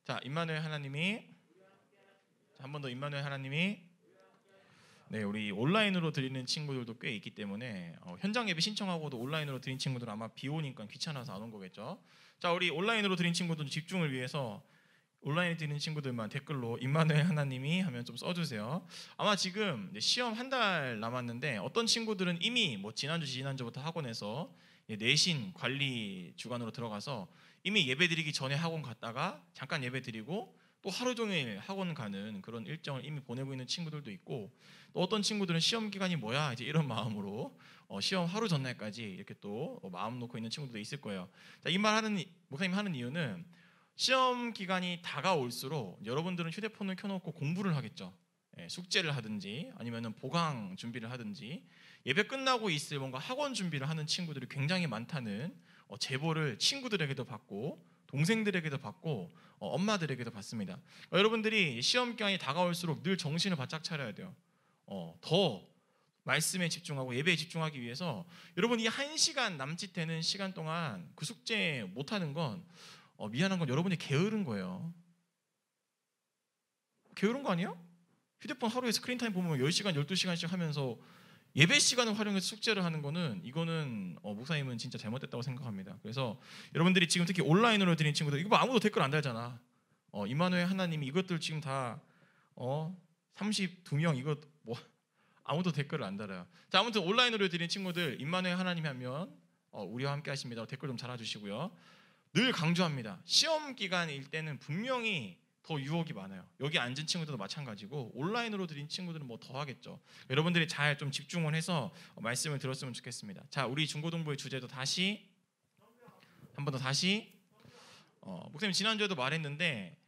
자, 임마누엘 하나님이, 한 번 더 임마누엘 하나님이. 네, 우리 온라인으로 드리는 친구들도 꽤 있기 때문에 현장 예배 신청하고도 온라인으로 드린 친구들은 아마 비 오니까 귀찮아서 안 온 거겠죠. 자, 우리 온라인으로 드린 친구들 집중을 위해서 온라인에 드리는 친구들만 댓글로 임마누엘 하나님이 하면 좀 써주세요. 아마 지금 시험 한 달 남았는데 어떤 친구들은 이미 뭐 지난주부터 학원에서 내신 관리 주간으로 들어가서 이미 예배 드리기 전에 학원 갔다가 잠깐 예배 드리고 또 하루 종일 학원 가는 그런 일정을 이미 보내고 있는 친구들도 있고, 또 어떤 친구들은 시험 기간이 뭐야 이제 이런 마음으로 시험 하루 전날까지 이렇게 또 마음 놓고 있는 친구들도 있을 거예요. 자, 이 말 하는 목사님 하는 이유는 시험 기간이 다가올수록 여러분들은 휴대폰을 켜놓고 공부를 하겠죠. 숙제를 하든지 아니면은 보강 준비를 하든지 예배 끝나고 있을 뭔가 학원 준비를 하는 친구들이 굉장히 많다는 제보를 친구들에게도 받고 동생들에게도 받고 엄마들에게도 받습니다. 여러분들이 시험 기간이 다가올수록 늘 정신을 바짝 차려야 돼요. 더 말씀에 집중하고 예배에 집중하기 위해서 여러분 이 1시간 남짓되는 시간 동안 그 숙제 못하는 건 미안한 건 여러분이 게으른 거예요. 게으른 거 아니에요? 휴대폰 하루에 스크린 타임 보면 10시간, 12시간씩 하면서 예배 시간을 활용해서 숙제를 하는 거는 이거는 목사님은 진짜 잘못됐다고 생각합니다. 그래서 여러분들이 지금 특히 온라인으로 드린 친구들 이거 뭐 아무도 댓글 안 달잖아. 임마누엘 하나님이 이것들 지금 다 32명 이거 뭐 아무도 댓글을 안 달아요. 자, 아무튼 온라인으로 드린 친구들 임마누엘 하나님이 하면 우리와 함께 하십니다. 댓글 좀 달아주시고요. 늘 강조합니다. 시험 기간일 때는 분명히 더 유혹이 많아요. 여기 앉은 친구들도 마찬가지고 온라인으로 드린 친구들은 뭐 더 하겠죠. 여러분들이 잘 좀 집중을 해서 말씀을 들었으면 좋겠습니다. 자, 우리 중고등부의 주제도 다시 한 번 더 다시 목사님 지난주에도 말했는데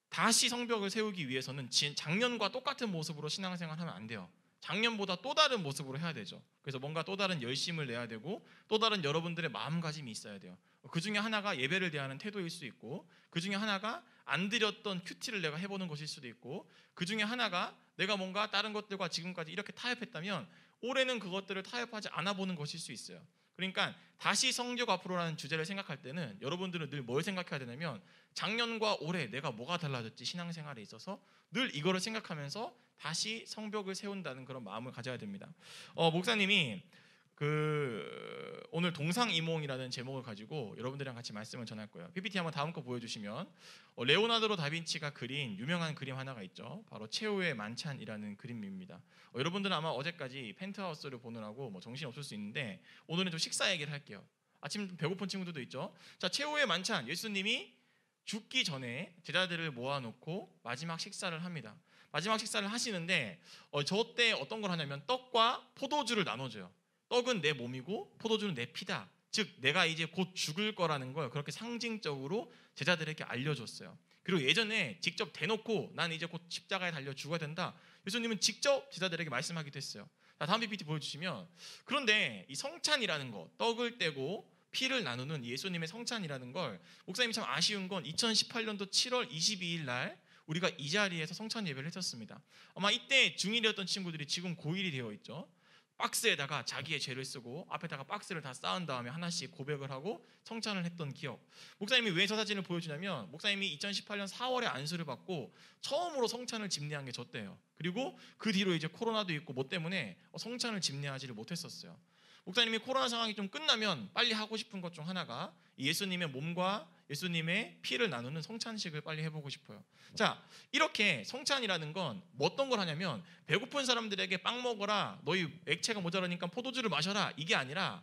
다시 성벽을 세우기 위해서는 작년과 똑같은 모습으로 신앙생활 하면 안 돼요. 작년보다 또 다른 모습으로 해야 되죠. 그래서 뭔가 또 다른 열심을 내야 되고 또 다른 여러분들의 마음가짐이 있어야 돼요. 그 중에 하나가 예배를 대하는 태도일 수 있고, 그 중에 하나가 안 드렸던 큐티를 내가 해보는 것일 수도 있고, 그 중에 하나가 내가 뭔가 다른 것들과 지금까지 이렇게 타협했다면 올해는 그것들을 타협하지 않아 보는 것일 수 있어요. 그러니까 다시 성벽 앞으로라는 주제를 생각할 때는 여러분들은 늘 뭘 생각해야 되냐면 작년과 올해 내가 뭐가 달라졌지 신앙생활에 있어서 늘 이거를 생각하면서 다시 성벽을 세운다는 그런 마음을 가져야 됩니다. 목사님이 오늘 동상이몽이라는 제목을 가지고 여러분들이랑 같이 말씀을 전할 거예요. PPT 한번 다음 거 보여주시면 레오나르도 다빈치가 그린 유명한 그림 하나가 있죠. 바로 최후의 만찬이라는 그림입니다. 여러분들은 아마 어제까지 펜트하우스를 보느라고 뭐 정신이 없을 수 있는데 오늘은 좀 식사 얘기를 할게요. 아침 좀 배고픈 친구들도 있죠. 자, 최후의 만찬, 예수님이 죽기 전에 제자들을 모아놓고 마지막 식사를 합니다. 마지막 식사를 하시는데 저 때 어떤 걸 하냐면 떡과 포도주를 나눠줘요. 떡은 내 몸이고 포도주는 내 피다. 즉 내가 이제 곧 죽을 거라는 걸 그렇게 상징적으로 제자들에게 알려줬어요. 그리고 예전에 직접 대놓고 난 이제 곧 십자가에 달려 죽어야 된다. 예수님은 직접 제자들에게 말씀하기도 했어요. 자, 다음 PPT 보여주시면, 그런데 이 성찬이라는 거, 떡을 떼고 피를 나누는 예수님의 성찬이라는 걸 목사님이 참 아쉬운 건 2018년도 7월 22일 날 우리가 이 자리에서 성찬 예배를 했었습니다. 아마 이때 중1이었던 친구들이 지금 고1이 되어 있죠. 박스에다가 자기의 죄를 쓰고 앞에다가 박스를 다 쌓은 다음에 하나씩 고백을 하고 성찬을 했던 기억. 목사님이 왜 저 사진을 보여주냐면 목사님이 2018년 4월에 안수를 받고 처음으로 성찬을 집례한 게 저 때예요. 그리고 그 뒤로 이제 코로나도 있고 뭐 때문에 성찬을 집례하지를 못했었어요. 목사님이 코로나 상황이 좀 끝나면 빨리 하고 싶은 것 중 하나가 예수님의 몸과 예수님의 피를 나누는 성찬식을 빨리 해보고 싶어요. 자, 이렇게 성찬이라는 건 뭐 어떤 걸 하냐면 배고픈 사람들에게 빵 먹어라, 너희 액체가 모자라니까 포도주를 마셔라, 이게 아니라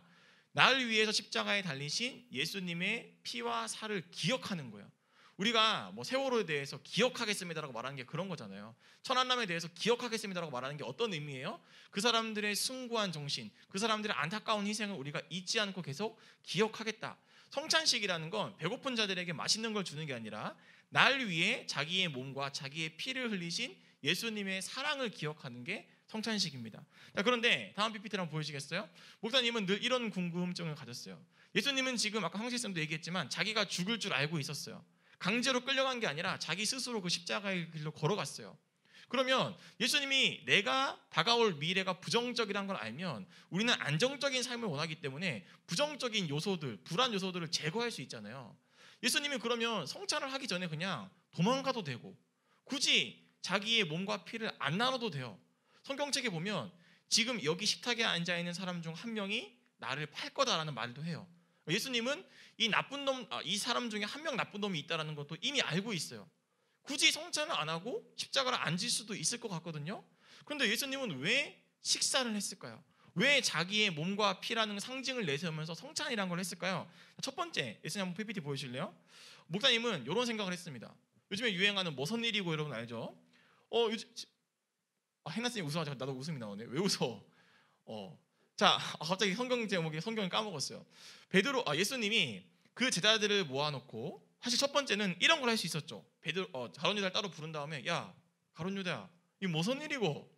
나를 위해서 십자가에 달리신 예수님의 피와 살을 기억하는 거예요. 우리가 뭐 세월호에 대해서 기억하겠습니다라고 말하는 게 그런 거잖아요. 천안함에 대해서 기억하겠습니다라고 말하는 게 어떤 의미예요? 그 사람들의 숭고한 정신, 그 사람들의 안타까운 희생을 우리가 잊지 않고 계속 기억하겠다. 성찬식이라는 건 배고픈 자들에게 맛있는 걸 주는 게 아니라 날 위해 자기의 몸과 자기의 피를 흘리신 예수님의 사랑을 기억하는 게 성찬식입니다. 자, 그런데 다음 PPT를 한번 보여주시겠어요? 목사님은 늘 이런 궁금증을 가졌어요. 예수님은 지금 아까 황실쌤도 얘기했지만 자기가 죽을 줄 알고 있었어요. 강제로 끌려간 게 아니라 자기 스스로 그 십자가의 길로 걸어갔어요. 그러면 예수님이 내가 다가올 미래가 부정적이라는 걸 알면 우리는 안정적인 삶을 원하기 때문에 부정적인 요소들, 불안 요소들을 제거할 수 있잖아요. 예수님이 그러면 성찬을 하기 전에 그냥 도망가도 되고 굳이 자기의 몸과 피를 안 나눠도 돼요. 성경책에 보면 지금 여기 식탁에 앉아있는 사람 중 한 명이 나를 팔 거다라는 말도 해요. 예수님은 이 사람 중에 한 명 나쁜 놈이 있다는 것도 이미 알고 있어요. 굳이 성찬을 안 하고 십자가를 안 질 수도 있을 것 같거든요. 그런데 예수님은 왜 식사를 했을까요? 왜 자기의 몸과 피라는 상징을 내세우면서 성찬이라는 걸 했을까요? 첫 번째, 예수님 한번 PPT 보여주실래요? 목사님은 이런 생각을 했습니다. 요즘에 유행하는 무슨 일이고 여러분 알죠? 해나스님 웃어가지고 나도 웃음이 나오네. 왜 웃어? 자, 갑자기 성경 제목이 성경을 까먹었어요. 예수님이 그 제자들을 모아놓고 사실 첫 번째는 이런 걸 할 수 있었죠. 가룟 유다를 따로 부른 다음에 야, 가룟 유다야, 이 무슨 일이고?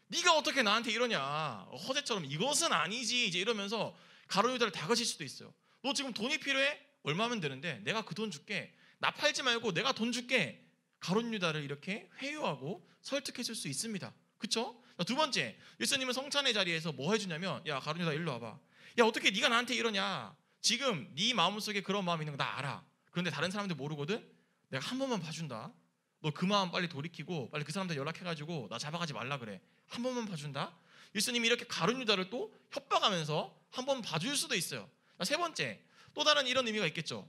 네가 어떻게 나한테 이러냐? 허세처럼 이것은 아니지 이제 이러면서 가룟 유다를 다그칠 수도 있어요. 너 지금 돈이 필요해? 얼마면 되는데 내가 그 돈 줄게. 나 팔지 말고 내가 돈 줄게. 가룟 유다를 이렇게 회유하고 설득했을 수 있습니다. 그렇죠? 두 번째, 예수님은 성찬의 자리에서 뭐 해주냐면 야, 가룟 유다 일로 와봐. 야, 어떻게 네가 나한테 이러냐? 지금 네 마음속에 그런 마음이 있는 거 나 알아. 그런데 다른 사람들 모르거든. 내가 한 번만 봐준다. 너 그 마음 빨리 돌이키고 빨리 그 사람들 연락해가지고 나 잡아가지 말라 그래. 한 번만 봐준다. 예수님이 이렇게 가룟 유다를 또 협박하면서 한 번 봐줄 수도 있어요. 세 번째, 또 다른 이런 의미가 있겠죠.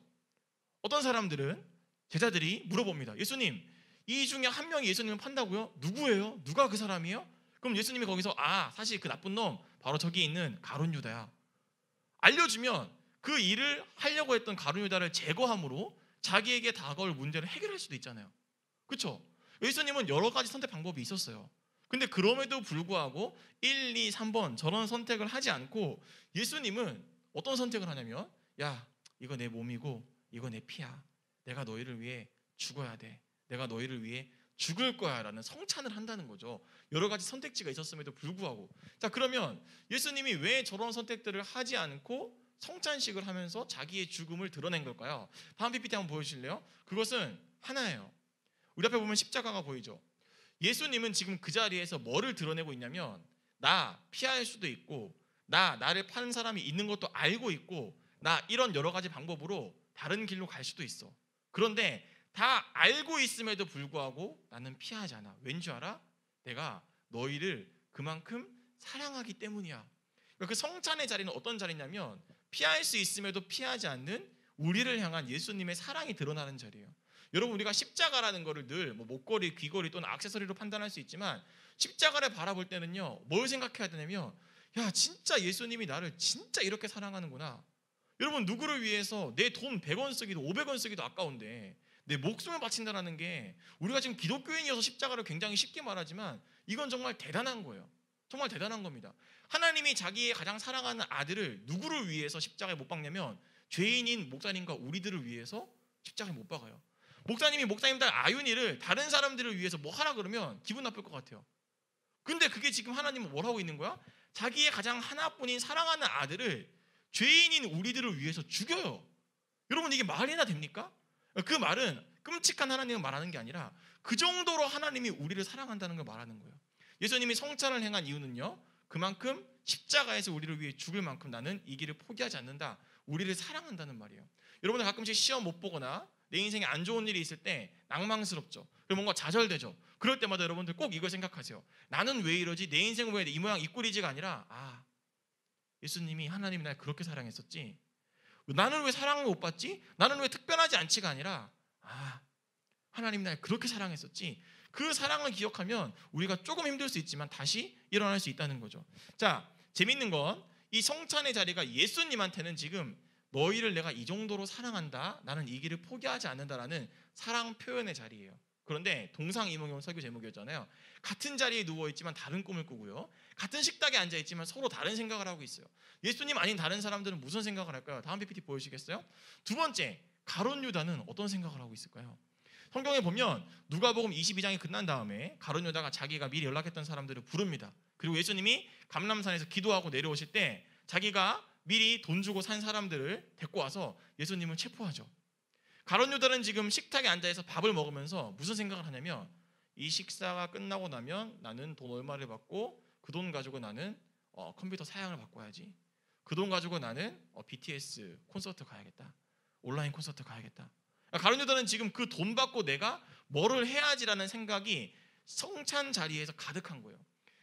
어떤 사람들은 제자들이 물어봅니다. 예수님, 이 중에 한 명이 예수님을 판다고요? 누구예요? 누가 그 사람이에요? 그럼 예수님이 거기서 사실 그 나쁜 놈 바로 저기 있는 가룟 유다야. 알려주면 그 일을 하려고 했던 가룟 유다를 제거함으로 자기에게 다가올 문제를 해결할 수도 있잖아요. 그렇죠? 예수님은 여러 가지 선택 방법이 있었어요. 근데 그럼에도 불구하고 1, 2, 3번 저런 선택을 하지 않고 예수님은 어떤 선택을 하냐면 야, 이거 내 몸이고 이거 내 피야. 내가 너희를 위해 죽어야 돼. 내가 너희를 위해 죽을 거야 라는 성찬을 한다는 거죠. 여러 가지 선택지가 있었음에도 불구하고. 자, 그러면 예수님이 왜 저런 선택들을 하지 않고 성찬식을 하면서 자기의 죽음을 드러낸 걸까요? 다음 PPT 한번 보여주실래요? 그것은 하나예요. 우리 앞에 보면 십자가가 보이죠. 예수님은 지금 그 자리에서 뭐를 드러내고 있냐면 나 피할 수도 있고 나를 파는 사람이 있는 것도 알고 있고 나 이런 여러 가지 방법으로 다른 길로 갈 수도 있어. 그런데 다 알고 있음에도 불구하고 나는 피하지 않아. 왠지 알아? 내가 너희를 그만큼 사랑하기 때문이야. 그 성찬의 자리는 어떤 자리냐면 피할 수 있음에도 피하지 않는 우리를 향한 예수님의 사랑이 드러나는 자리예요. 여러분, 우리가 십자가라는 거를 늘 목걸이, 귀걸이 또는 액세서리로 판단할 수 있지만 십자가를 바라볼 때는요, 뭘 생각해야 되냐면 야, 진짜 예수님이 나를 진짜 이렇게 사랑하는구나. 여러분, 누구를 위해서 내 돈 100원 쓰기도 500원 쓰기도 아까운데 내 목숨을 바친다는 게 우리가 지금 기독교인이어서 십자가를 굉장히 쉽게 말하지만 이건 정말 대단한 거예요. 정말 대단한 겁니다. 하나님이 자기의 가장 사랑하는 아들을 누구를 위해서 십자가에 못 박냐면 죄인인 목사님과 우리들을 위해서 십자가에 못 박아요. 목사님이 목사님 딸 아윤이를 다른 사람들을 위해서 뭐 하라 그러면 기분 나쁠 것 같아요. 근데 그게 지금 하나님은 뭘 하고 있는 거야? 자기의 가장 하나뿐인 사랑하는 아들을 죄인인 우리들을 위해서 죽여요. 여러분, 이게 말이나 됩니까? 그 말은 끔찍한 하나님을 말하는 게 아니라 그 정도로 하나님이 우리를 사랑한다는 걸 말하는 거예요. 예수님이 성찬을 행한 이유는요, 그만큼 십자가에서 우리를 위해 죽을 만큼 나는 이 길을 포기하지 않는다. 우리를 사랑한다는 말이에요. 여러분들 가끔씩 시험 못 보거나 내 인생에 안 좋은 일이 있을 때 낭망스럽죠. 그리고 뭔가 좌절되죠. 그럴 때마다 여러분들 꼭 이걸 생각하세요. 나는 왜 이러지? 내 인생은 왜 이 모양 이 꼴이지가 아니라 예수님이 하나님이 날 그렇게 사랑했었지. 나는 왜 사랑을 못 받지? 나는 왜 특별하지 않지가 아니라 하나님이 날 그렇게 사랑했었지. 그 사랑을 기억하면 우리가 조금 힘들 수 있지만 다시 일어날 수 있다는 거죠. 자, 재밌는 건 이 성찬의 자리가 예수님한테는 지금 너희를 내가 이 정도로 사랑한다, 나는 이 길을 포기하지 않는다라는 사랑 표현의 자리예요. 그런데 동상이몽용 설교 제목이었잖아요. 같은 자리에 누워있지만 다른 꿈을 꾸고요, 같은 식탁에 앉아있지만 서로 다른 생각을 하고 있어요. 예수님 아닌 다른 사람들은 무슨 생각을 할까요? 다음 PPT 보여주시겠어요? 두 번째, 가룟 유다는 어떤 생각을 하고 있을까요? 성경에 보면 누가복음 22장이 끝난 다음에 가룟 유다가 자기가 미리 연락했던 사람들을 부릅니다. 그리고 예수님이 감람산에서 기도하고 내려오실 때 자기가 미리 돈 주고 산 사람들을 데리고 와서 예수님을 체포하죠. 가룟 유다는 지금 식탁에 앉아서 밥을 먹으면서 무슨 생각을 하냐면 이 식사가 끝나고 나면 나는 돈 얼마를 받고 그 돈 가지고 나는 컴퓨터 사양을 바꿔야지. 그 돈 가지고 나는 BTS 콘서트 가야겠다. 온라인 콘서트 가야겠다. 가룟 유다는 지금 그 돈 받고 내가 뭐를 해야지라는 생각이 성찬 자리에서 가득한 거예요.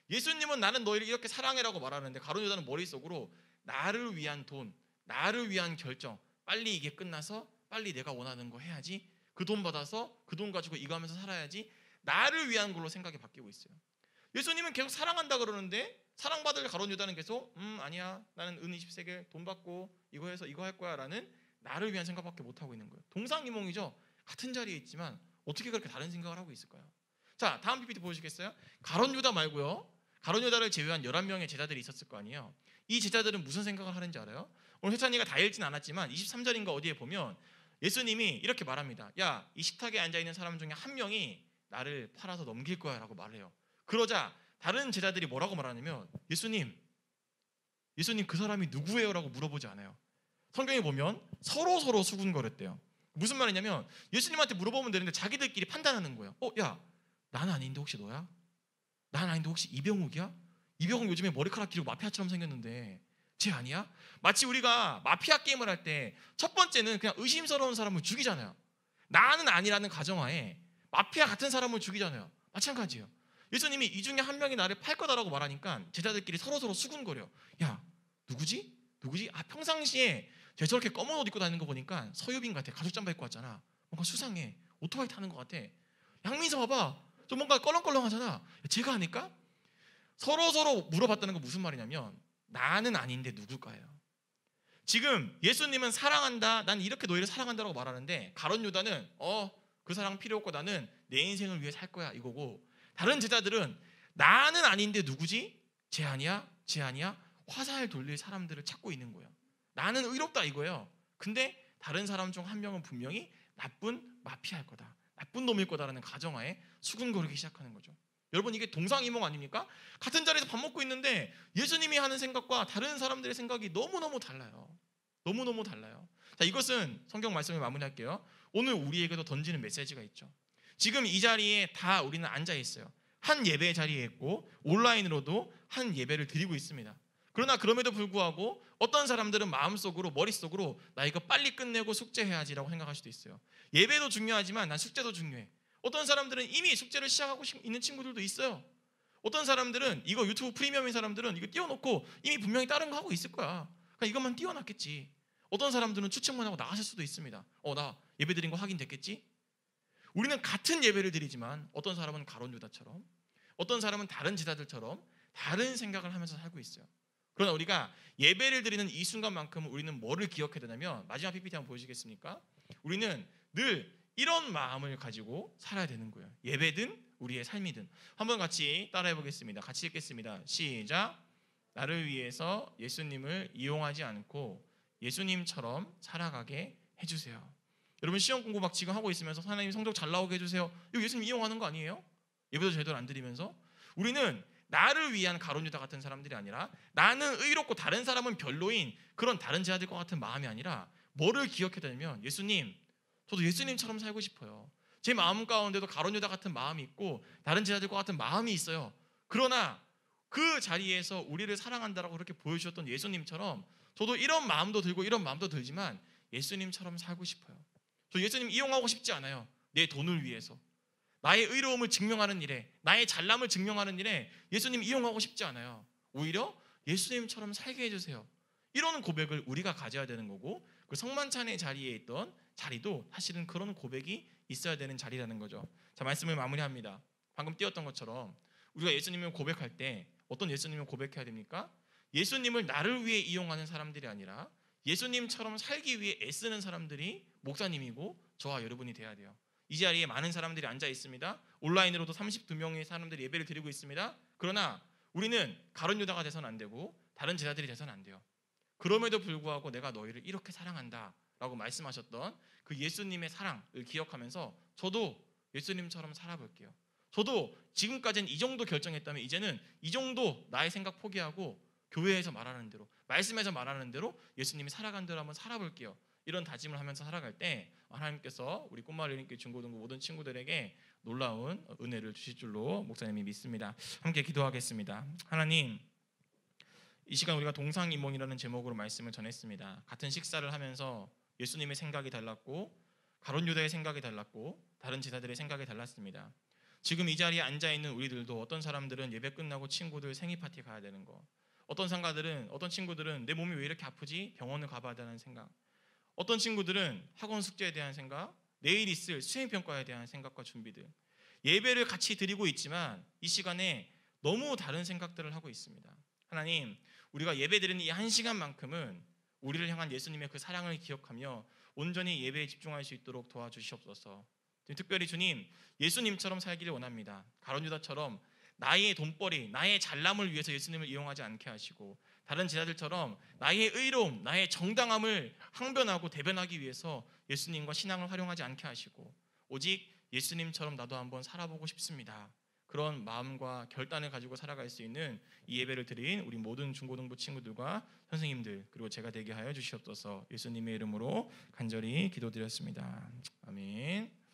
예수님은 나는 너희를 이렇게 사랑해라고 말하는데 가룟 유다는 머릿속으로 나를 위한 돈, 나를 위한 결정, 빨리 이게 끝나서 빨리 내가 원하는 거 해야지, 그 돈 받아서 그 돈 가지고 이거 하면서 살아야지, 나를 위한 걸로 생각이 바뀌고 있어요. 예수님은 계속 사랑한다 그러는데 사랑받을 가룟 유다는 계속 아니야, 나는 은 20세겔 돈 받고 이거 해서 이거 할 거야 라는 나를 위한 생각밖에 못하고 있는 거예요. 동상이몽이죠. 같은 자리에 있지만 어떻게 그렇게 다른 생각을 하고 있을까요? 자, 다음 PPT 보여주시겠어요? 가룟 유다 말고요, 가룟 유다를 제외한 11명의 제자들이 있었을 거 아니에요. 이 제자들은 무슨 생각을 하는지 알아요? 오늘 회찬이가 다 읽진 않았지만 23절인가 어디에 보면 예수님이 이렇게 말합니다. 야, 이 식탁에 앉아있는 사람 중에 한 명이 나를 팔아서 넘길 거야 라고 말해요. 그러자 다른 제자들이 뭐라고 말하냐면 예수님 그 사람이 누구예요? 라고 물어보지 않아요. 성경에 보면 서로 수군거렸대요. 무슨 말이냐면 예수님한테 물어보면 되는데 자기들끼리 판단하는 거예요. 야, 난 아닌데 혹시 너야? 난 아닌데 혹시 이병욱이야? 이병욱 요즘에 머리카락 기르고 마피아처럼 생겼는데 쟤 아니야? 마치 우리가 마피아 게임을 할 때 첫 번째는 그냥 의심스러운 사람을 죽이잖아요. 나는 아니라는 가정하에 마피아 같은 사람을 죽이잖아요. 마찬가지예요. 예수님이 이 중에 한 명이 나를 팔 거다라고 말하니까 제자들끼리 서로 수군거려. 야, 누구지? 평상시에 쟤 저렇게 검은 옷 입고 다니는 거 보니까 서유빈 같아. 가죽 잠바 입고 왔잖아. 뭔가 수상해. 오토바이 타는 것 같아. 양민서 봐봐. 좀 뭔가 껄렁껄렁하잖아. 야, 쟤가 아닐까? 서로 물어봤다는 건 무슨 말이냐면 나는 아닌데 누굴까요? 지금 예수님은 사랑한다, 난 이렇게 너희를 사랑한다라고 말하는데 가룟 유다는 그 사랑 필요 없고 나는 내 인생을 위해 살 거야 이거고, 다른 제자들은 나는 아닌데 누구지? 쟤 아니야? 화살 돌릴 사람들을 찾고 있는 거예요. 나는 의롭다 이거예요. 근데 다른 사람 중 한 명은 분명히 나쁜 마피아일 거다, 나쁜 놈일 거다라는 가정하에 수군거리기 시작하는 거죠. 여러분, 이게 동상이몽 아닙니까? 같은 자리에서 밥 먹고 있는데 예수님이 하는 생각과 다른 사람들의 생각이 너무너무 달라요. 너무너무 달라요. 자, 이것은 성경 말씀을 마무리할게요. 오늘 우리에게도 던지는 메시지가 있죠. 지금 이 자리에 다 우리는 앉아 있어요. 한 예배 자리에 있고 온라인으로도 한 예배를 드리고 있습니다. 그러나 그럼에도 불구하고 어떤 사람들은 마음속으로, 머릿속으로 나 이거 빨리 끝내고 숙제해야지라고 생각할 수도 있어요. 예배도 중요하지만 난 숙제도 중요해. 어떤 사람들은 이미 숙제를 시작하고 있는 친구들도 있어요. 어떤 사람들은 이거 유튜브 프리미엄인 사람들은 이거 띄워놓고 이미 분명히 다른 거 하고 있을 거야. 그러니까 이것만 띄워놨겠지. 어떤 사람들은 추측만 하고 나가실 수도 있습니다. 나 예배 드린 거 확인됐겠지? 우리는 같은 예배를 드리지만 어떤 사람은 가룟 유다처럼, 어떤 사람은 다른 제자들처럼 다른 생각을 하면서 살고 있어요. 그러나 우리가 예배를 드리는 이 순간만큼 우리는 뭐를 기억해야 되냐면, 마지막 PPT 한번 보여주시겠습니까? 우리는 늘 이런 마음을 가지고 살아야 되는 거예요. 예배든 우리의 삶이든. 한번 같이 따라해 보겠습니다. 같이 읽겠습니다. 시작. 나를 위해서 예수님을 이용하지 않고 예수님처럼 살아가게 해주세요. 여러분, 시험 공부 막 지금 하고 있으면서 하나님 성적 잘 나오게 해주세요, 이거 예수님 이용하는 거 아니에요? 예배도 제대로 안 드리면서. 우리는 나를 위한 가룟 유다 같은 사람들이 아니라, 나는 의롭고 다른 사람은 별로인 그런 다른 제자들과 같은 마음이 아니라 뭐를 기억해야 되냐면, 예수님, 저도 예수님처럼 살고 싶어요. 제 마음 가운데도 가룟 유다 같은 마음이 있고 다른 제자들과 같은 마음이 있어요. 그러나 그 자리에서 우리를 사랑한다라고 그렇게 보여주셨던 예수님처럼 저도 이런 마음도 들고 이런 마음도 들지만 예수님처럼 살고 싶어요. 저 예수님 이용하고 싶지 않아요. 내 돈을 위해서, 나의 의로움을 증명하는 일에, 나의 잘남을 증명하는 일에 예수님 이용하고 싶지 않아요. 오히려 예수님처럼 살게 해주세요. 이런 고백을 우리가 가져야 되는 거고, 그 성만찬의 자리에 있던 자리도 사실은 그런 고백이 있어야 되는 자리라는 거죠. 자, 말씀을 마무리합니다. 방금 띄웠던 것처럼 우리가 예수님을 고백할 때 어떤 예수님을 고백해야 됩니까? 예수님을 나를 위해 이용하는 사람들이 아니라 예수님처럼 살기 위해 애쓰는 사람들이 목사님이고 저와 여러분이 돼야 돼요. 이 자리에 많은 사람들이 앉아 있습니다. 온라인으로도 32명의 사람들이 예배를 드리고 있습니다. 그러나 우리는 가룟 유다가 돼서는 안 되고 다른 제자들이 돼서는 안 돼요. 그럼에도 불구하고 내가 너희를 이렇게 사랑한다 라고 말씀하셨던 그 예수님의 사랑을 기억하면서 저도 예수님처럼 살아볼게요. 저도 지금까지는 이 정도 결정했다면 이제는 이 정도 나의 생각 포기하고 교회에서 말하는 대로, 말씀에서 말하는 대로 예수님이 살아간 대로 한번 살아볼게요. 이런 다짐을 하면서 살아갈 때 하나님께서 우리 꽃마을인교 중고등부 모든 친구들에게 놀라운 은혜를 주실 줄로 목사님이 믿습니다. 함께 기도하겠습니다. 하나님, 이 시간 우리가 동상이몽이라는 제목으로 말씀을 전했습니다. 같은 식사를 하면서 예수님의 생각이 달랐고 가룟 유다의 생각이 달랐고 다른 제자들의 생각이 달랐습니다. 지금 이 자리에 앉아 있는 우리들도 어떤 사람들은 예배 끝나고 친구들 생일 파티 가야 되는 거, 어떤 친구들은 내 몸이 왜 이렇게 아프지? 병원을 가봐야 되는 생각, 어떤 친구들은 학원 숙제에 대한 생각, 내일 있을 수행 평가에 대한 생각과 준비들, 예배를 같이 드리고 있지만 이 시간에 너무 다른 생각들을 하고 있습니다. 하나님, 우리가 예배 드리는 이 한 시간만큼은 우리를 향한 예수님의 그 사랑을 기억하며 온전히 예배에 집중할 수 있도록 도와주시옵소서. 특별히 주님, 예수님처럼 살기를 원합니다. 가룟 유다처럼 나의 돈벌이, 나의 잘남을 위해서 예수님을 이용하지 않게 하시고, 다른 제자들처럼 나의 의로움, 나의 정당함을 항변하고 대변하기 위해서 예수님과 신앙을 활용하지 않게 하시고, 오직 예수님처럼 나도 한번 살아보고 싶습니다. 그런 마음과 결단을 가지고 살아갈 수 있는 이 예배를 드린 우리 모든 중고등부 친구들과 선생님들, 그리고 제가 되게 하여 주시옵소서. 예수님의 이름으로 간절히 기도드렸습니다. 아멘.